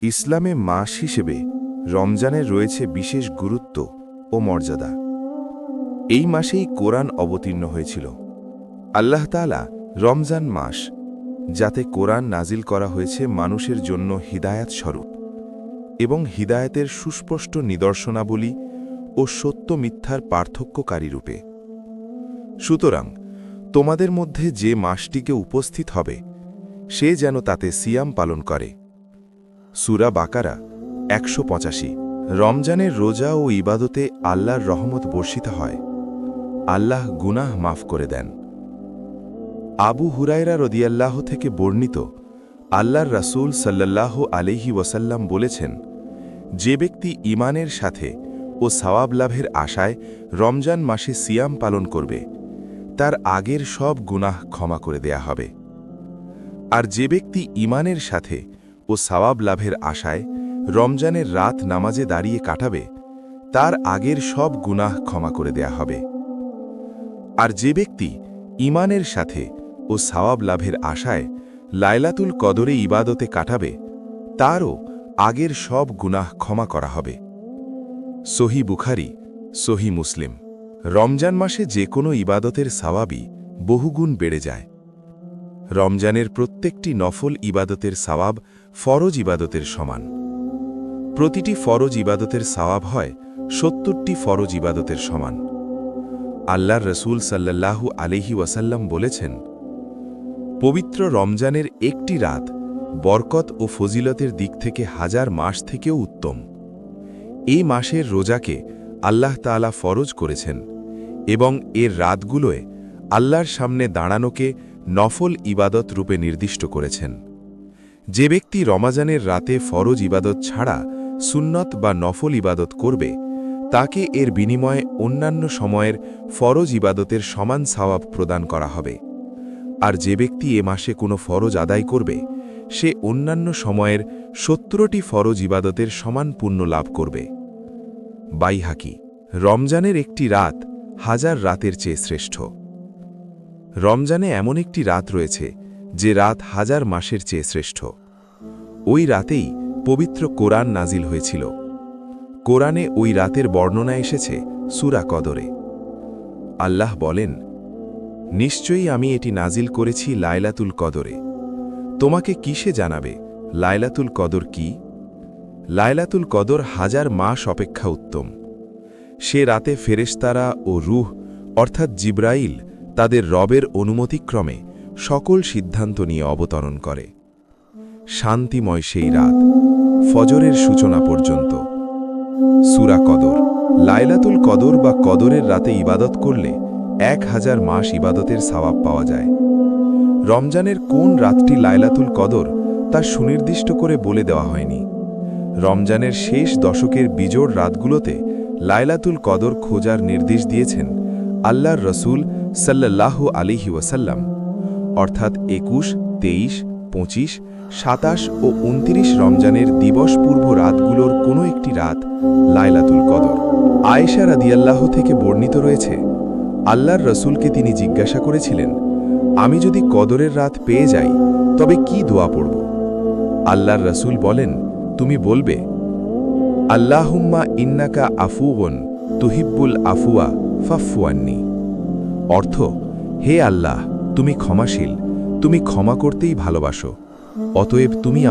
ইসলামে মাস হিসেবে রমজানের রয়েছে বিশেষ গুরুত্ব ও মর্যাদা। এই মাসেই কোরআন অবতীর্ণ হয়েছিল। আল্লাহ তাআলা রমজান মাস, যাতে কোরআন নাজিল করা হয়েছে মানুষের জন্য হিদায়াত স্বরূপ এবং হিদায়াতের সুস্পষ্ট নিদর্শনাবলী ও সত্য মিথ্যার পার্থক্যকারী রূপে। সুতরাং তোমাদের মধ্যে যে মাসটিকে উপস্থিত হবে, সে যেন তাতে সিয়াম পালন করে। সূরা বাকারা ১৮৫। রমজানের রোজা ও ইবাদতে আল্লাহর রহমত বর্ষিত হয়। আল্লাহ গুনাহ মাফ করে দেন। আবু হুরায়রা রাদিয়াল্লাহ থেকে বর্ণিত, আল্লাহর রাসূল সাল্লাল্লাহু আলাইহি ওয়াসাল্লাম বলেছেন, যে ব্যক্তি ঈমানের সাথে ও সওয়াব লাভের আশায় রমজান মাসে সিয়াম পালন করবে, তার আগের সব গুনাহ ক্ষমা করে দেয়া হবে। আর যে ব্যক্তি ঈমানের সাথে ও সওয়াব লাভের আশায় রমজানের রাত নামাজে দাঁড়িয়ে কাটাবে, তার আগের সব গুনাহ ক্ষমা করে দেয়া হবে। আর যে ব্যক্তি ঈমানের সাথে ও সওয়াব লাভের আশায় লাইলাতুল কদরে ইবাদতে কাটাবে, তারও আগের সব গুনাহ ক্ষমা করা হবে। সহিহ বুখারী, সহিহ মুসলিম। রমজান মাসে যে কোনো ইবাদতের সওয়াবই বহুগুণ বেড়ে যায়। রমজানের প্রত্যেকটি নফল ইবাদতের সওয়াব ফরজ ইবাদতের সমান। প্রতিটি ফরজ ইবাদতের সওয়াব হয় ৭০টি ফরজ ইবাদতের সমান। আল্লাহর রাসূল সাল্লাল্লাহু আলাইহি ওয়াসাল্লাম বলেছেন, পবিত্র রমজানের একটি রাত বরকত ও ফজিলতের দিক থেকে ১০০০ মাস থেকেও উত্তম। এই মাসের রোজাকে আল্লাহ তাআলা ফরজ করেছেন এবং এর রাতগুলোয় আল্লাহর সামনে দাঁড়ানোকে নফল ইবাদত রূপে নির্দিষ্ট করেছেন। যে ব্যক্তি রমজানের রাতে ফরজ ইবাদত ছাড়া সুন্নত বা নফল ইবাদত করবে, তাকে এর বিনিময়ে অন্যান্য সময়ের ফরজ ইবাদতের সমান সওয়াব প্রদান করা হবে। আর যে ব্যক্তি এ মাসে কোনো ফরজ আদায় করবে, সে অন্যান্য সময়ের ৭০টি ফরজ ইবাদতের সমান পুণ্য লাভ করবে। বাইহাকি। রমজানের একটি রাত ১০০০ রাতের চেয়ে শ্রেষ্ঠ। রমজানে এমন একটি রাত রয়েছে যে রাত ১০০০ মাসের চেয়ে শ্রেষ্ঠ। ওই রাতেই পবিত্র কোরআন নাজিল হয়েছিল। কোরআনে ওই রাতের বর্ণনা এসেছে সূরা কদরে। আল্লাহ বলেন, নিশ্চয়ই আমি এটি নাজিল করেছি লাইলাতুল কদরে। তোমাকে কিসে জানাবে লাইলাতুল কদর কি? লাইলাতুল কদর ১০০০ মাস অপেক্ষা উত্তম। সে রাতে ফেরেশতারা ও রূহ অর্থাৎ জিবরাইল তাদের রবের অনুমতিক্রমে সকল সিদ্ধান্ত নিয়ে অবতরণ করে। শান্তিময় সেই রাত, ফজরের সূচনা পর্যন্ত। সূরা কদর। লাইলাতুল কদর বা কদরের রাতে ইবাদত করলে ১০০০ মাস ইবাদতের সওয়াব পাওয়া যায়। রমজানের কোন রাতটি লাইলাতুল কদর তা সুনির্দিষ্ট করে বলে দেওয়া হয়নি। রমজানের শেষ দশকের বিজোড় রাতগুলোতে লাইলাতুল কদর খোঁজার নির্দেশ দিয়েছেন আল্লাহর রাসূল সাল্লাল্লাহু আলাইহি ওয়াসাল্লাম, অর্থাৎ ২১, ২৩, ২৫, ২৭ ও ২৯ রমজানের দিবসপূর্ব রাতগুলোর কোনো একটি রাত লাইলাতুল কদর। আয়েশা রাদিয়াল্লাহু থেকে বর্ণিত রয়েছে, আল্লাহর রাসূলকে তিনি জিজ্ঞাসা করেছিলেন, আমি যদি কদরের রাত পেয়ে যাই তবে কি দোয়া পড়ব? আল্লাহর রাসূল বলেন, তুমি বলবে, আল্লাহুম্মা ইন্নাকা আফুউন তুহিব্বুল আফওয়া ফাফু আন্নি। অর্থ, হে আল্লাহ, তুমি ক্ষমাশীল, তুমি ক্ষমা করতেই ভালোবাসো, অতএব তুমি